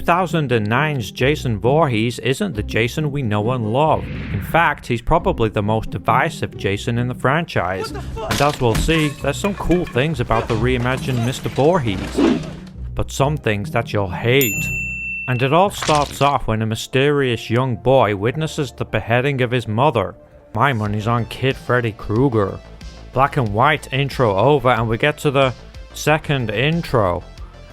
2009's Jason Voorhees isn't the Jason we know and love. In fact, he's probably the most divisive Jason in the franchise. And as we'll see, there's some cool things about the reimagined Mr. Voorhees, but some things that you'll hate. And it all starts off when a mysterious young boy witnesses the beheading of his mother. My money's on Kid Freddy Krueger. Black and white intro over, and we get to the second intro.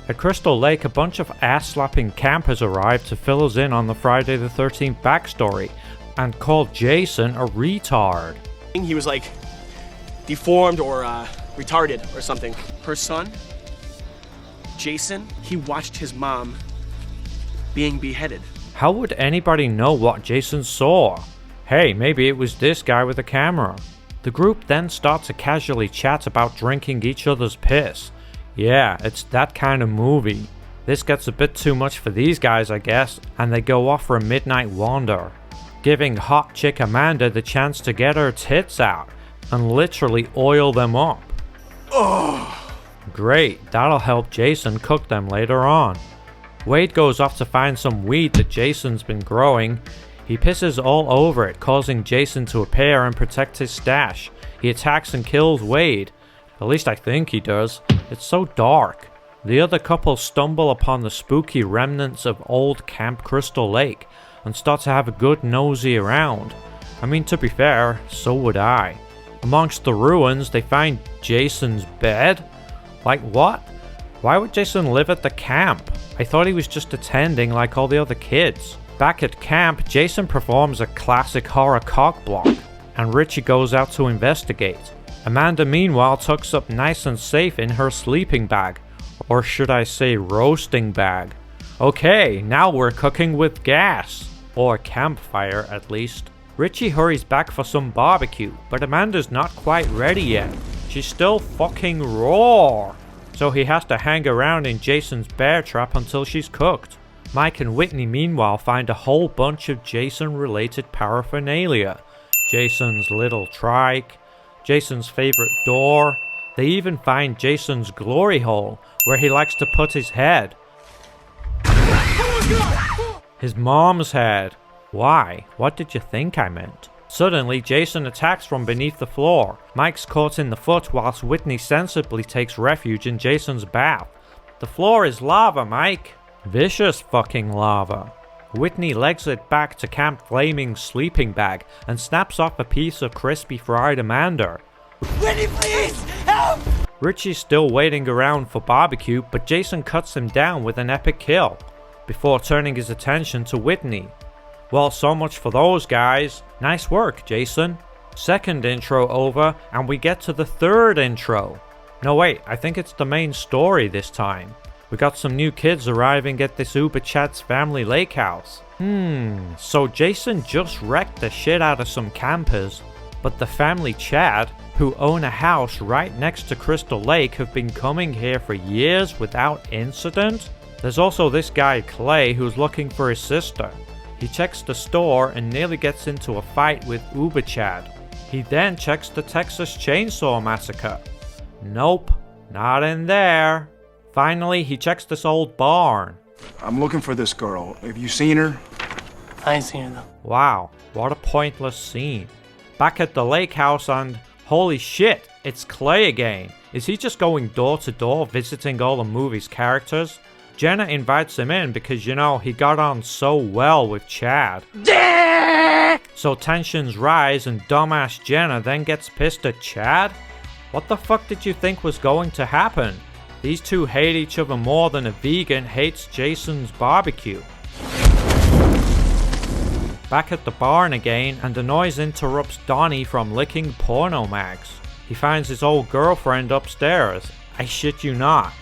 At Crystal Lake, a bunch of ass-slapping campers arrive to fill us in on the Friday the 13th backstory, and call Jason a retard. He was like deformed or retarded or something. Her son, Jason, he watched his mom being beheaded. How would anybody know what Jason saw? Hey, maybe it was this guy with the camera. The group then start to casually chat about drinking each other's piss. Yeah, it's that kind of movie. This gets a bit too much for these guys, I guess, and they go off for a midnight wander, giving hot chick Amanda the chance to get her tits out and literally oil them up. Oh, great, that'll help Jason cook them later on. Wade goes off to find some weed that Jason's been growing. He pisses all over it, causing Jason to appear and protect his stash. He attacks and kills Wade. At least I think he does. It's so dark. The other couple stumble upon the spooky remnants of old Camp Crystal Lake and start to have a good nosy around. I mean, to be fair, so would I. Amongst the ruins, they find Jason's bed. Like what? Why would Jason live at the camp? I thought he was just attending like all the other kids. Back at camp, Jason performs a classic horror cockblock, and Richie goes out to investigate. Amanda meanwhile tucks up nice and safe in her sleeping bag, or should I say roasting bag. Okay, now we're cooking with gas, or campfire at least. Richie hurries back for some barbecue, but Amanda's not quite ready yet. She's still fucking raw, so he has to hang around in Jason's bear trap until she's cooked. Mike and Whitney meanwhile find a whole bunch of Jason related paraphernalia. Jason's little trike, Jason's favorite door. They even find Jason's glory hole, where he likes to put his head. His mom's head. Why? What did you think I meant? Suddenly, Jason attacks from beneath the floor. Mike's caught in the foot whilst Whitney sensibly takes refuge in Jason's bath. The floor is lava, Mike. Vicious fucking lava. Whitney legs it back to Camp Flaming's sleeping bag and snaps off a piece of crispy fried Amanda. Whitney, please, help! Richie's still waiting around for barbecue, but Jason cuts him down with an epic kill, before turning his attention to Whitney. Well, so much for those guys. Nice work, Jason. Second intro over, and we get to the third intro. No wait, I think it's the main story this time. We got some new kids arriving at this Uber Chad's family lake house. So Jason just wrecked the shit out of some campers, but the family Chad, who own a house right next to Crystal Lake, have been coming here for years without incident. There's also this guy Clay who's looking for his sister. He checks the store and nearly gets into a fight with Uber Chad. He then checks the Texas Chainsaw Massacre. Nope, not in there. Finally, he checks this old barn. I'm looking for this girl. Have you seen her? I ain't seen her though. Wow, what a pointless scene. Back at the lake house and holy shit, it's Clay again. Is he just going door to door visiting all the movie's characters? Jenna invites him in because, you know, he got on so well with Chad. So tensions rise and dumbass Jenna then gets pissed at Chad? What the fuck did you think was going to happen? These two hate each other more than a vegan hates Jason's barbecue. Back at the barn again, and the noise interrupts Donnie from licking porno mags. He finds his old girlfriend upstairs. I shit you not.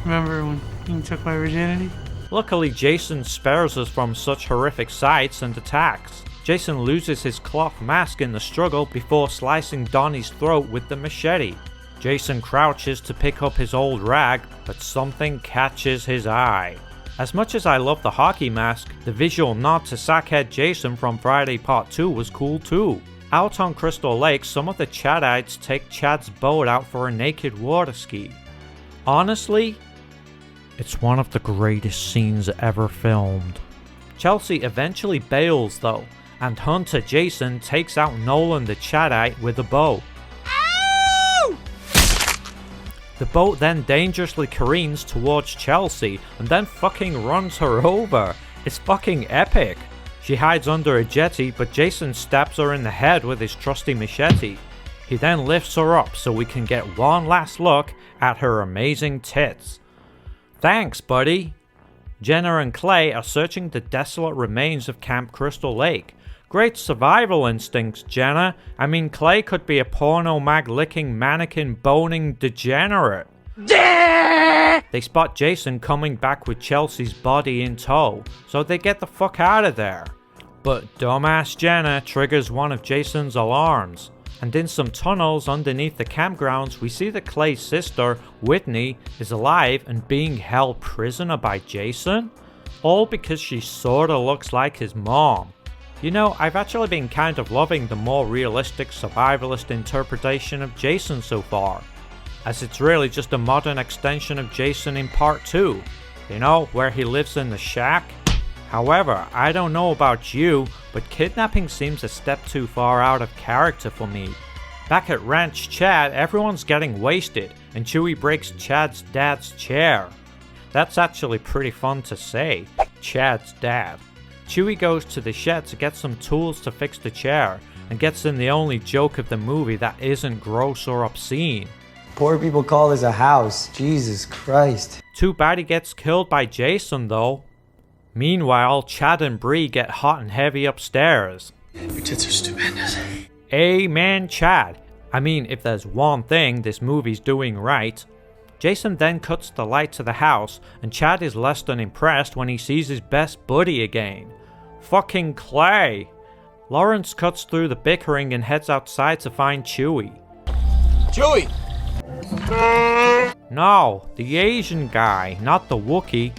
Remember when you took my virginity? Luckily, Jason spares us from such horrific sights and attacks. Jason loses his cloth mask in the struggle before slicing Donnie's throat with the machete. Jason crouches to pick up his old rag, but something catches his eye. As much as I love the hockey mask, the visual nod to Sackhead Jason from Friday Part 2 was cool too. Out on Crystal Lake, some of the Chadites take Chad's boat out for a naked water ski. Honestly, It's one of the greatest scenes ever filmed. Chelsea eventually bails though, and Hunter Jason takes out Nolan the Chadite with a bow. Ow! The boat then dangerously careens towards Chelsea and then fucking runs her over. It's fucking epic. She hides under a jetty, but Jason stabs her in the head with his trusty machete. He then lifts her up so we can get one last look at her amazing tits. Thanks, buddy. Jenna and Clay are searching the desolate remains of Camp Crystal Lake. Great survival instincts, Jenna. I mean, Clay could be a porno mag licking mannequin boning degenerate. They spot Jason coming back with Chelsea's body in tow, so they get the fuck out of there. But dumbass Jenna triggers one of Jason's alarms, and in some tunnels underneath the campgrounds we see that Clay's sister, Whitney, is alive and being held prisoner by Jason? All because she sorta looks like his mom. You know, I've actually been kind of loving the more realistic survivalist interpretation of Jason so far, as it's really just a modern extension of Jason in Part 2, you know, where he lives in the shack. However, I don't know about you, but kidnapping seems a step too far out of character for me. Back at Ranch Chad, everyone's getting wasted, and Chewie breaks Chad's dad's chair. That's actually pretty fun to say, Chad's dad. Chewie goes to the shed to get some tools to fix the chair, and gets in the only joke of the movie that isn't gross or obscene. Poor people call this a house. Jesus Christ. Too bad he gets killed by Jason though. Meanwhile, Chad and Bree get hot and heavy upstairs. Your tits are stupendous. Amen, Chad. I mean, if there's one thing this movie's doing right. Jason then cuts the light to the house, and Chad is less than impressed when he sees his best buddy again. Fucking Clay. Lawrence cuts through the bickering and heads outside to find Chewie. Chewie! No, the Asian guy, not the Wookiee.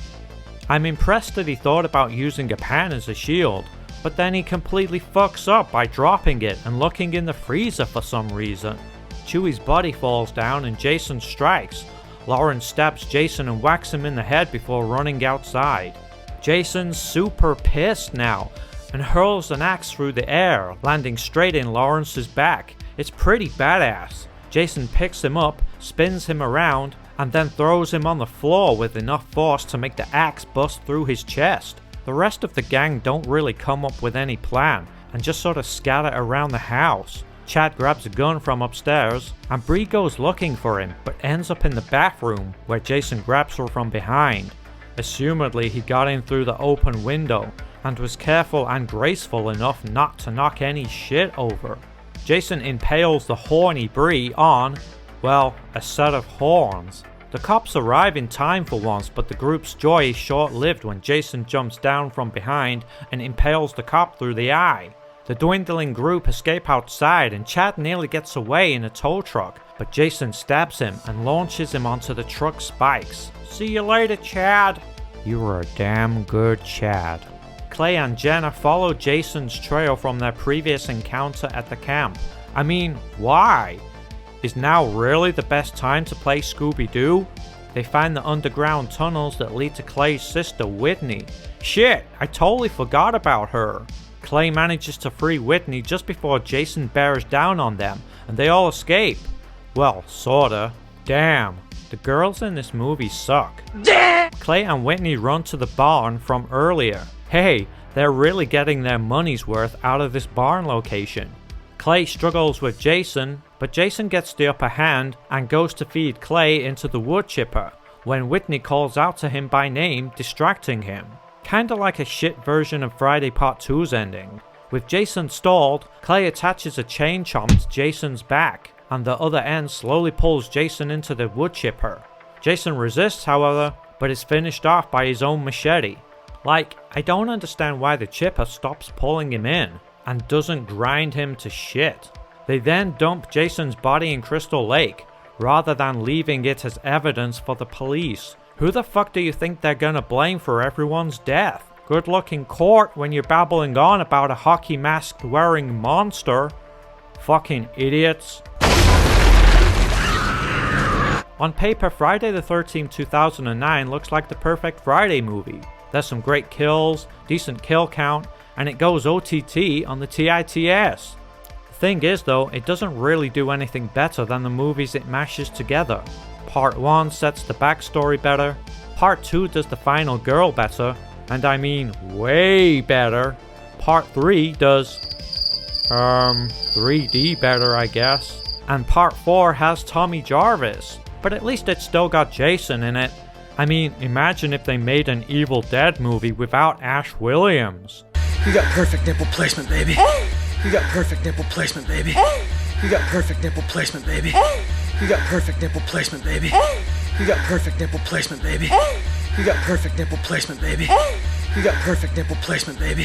I'm impressed that he thought about using a pan as a shield, but then he completely fucks up by dropping it and looking in the freezer for some reason. Chewie's body falls down and Jason strikes. Lawrence stabs Jason and whacks him in the head before running outside. Jason's super pissed now and hurls an axe through the air, landing straight in Lawrence's back. It's pretty badass. Jason picks him up, spins him around, and then throws him on the floor with enough force to make the axe bust through his chest. The rest of the gang don't really come up with any plan, and just sort of scatter around the house. Chad grabs a gun from upstairs, and Bree goes looking for him, but ends up in the bathroom, where Jason grabs her from behind. Assumedly he got in through the open window, and was careful and graceful enough not to knock any shit over. Jason impales the horny Bree on, well, a set of horns. The cops arrive in time for once, but the group's joy is short-lived when Jason jumps down from behind and impales the cop through the eye. The dwindling group escape outside and Chad nearly gets away in a tow truck, but Jason stabs him and launches him onto the truck's spikes. See you later, Chad. You were a damn good Chad. Clay and Jenna follow Jason's trail from their previous encounter at the camp. I mean, why? Is now really the best time to play Scooby-Doo? They find the underground tunnels that lead to Clay's sister, Whitney. Shit, I totally forgot about her. Clay manages to free Whitney just before Jason bears down on them, and they all escape. Well, sorta. Damn, the girls in this movie suck. Clay and Whitney run to the barn from earlier. Hey, they're really getting their money's worth out of this barn location. Clay struggles with Jason, but Jason gets the upper hand and goes to feed Clay into the wood chipper, when Whitney calls out to him by name, distracting him. Kinda like a shit version of Friday Part 2's ending. With Jason stalled, Clay attaches a chain chomp to Jason's back, and the other end slowly pulls Jason into the wood chipper. Jason resists, however, but is finished off by his own machete. Like, I don't understand why the chipper stops pulling him in, and doesn't grind him to shit. They then dump Jason's body in Crystal Lake, rather than leaving it as evidence for the police. Who the fuck do you think they're gonna blame for everyone's death? Good luck in court when you're babbling on about a hockey mask wearing monster. Fucking idiots. On paper, Friday the 13th, 2009 looks like the perfect Friday movie. There's some great kills, decent kill count, and it goes OTT on the TITS. The thing is though, it doesn't really do anything better than the movies it mashes together. Part 1 sets the backstory better, Part 2 does the final girl better, and I mean way better. Part 3 does 3D better, I guess. And Part 4 has Tommy Jarvis, but at least it's still got Jason in it. I mean, imagine if they made an Evil Dead movie without Ash Williams. You got perfect nipple placement, baby. You got perfect nipple placement, baby. You got perfect nipple placement, baby. You got perfect nipple placement, baby. You got perfect nipple placement, baby. You got perfect nipple placement, baby. You got perfect nipple placement, baby.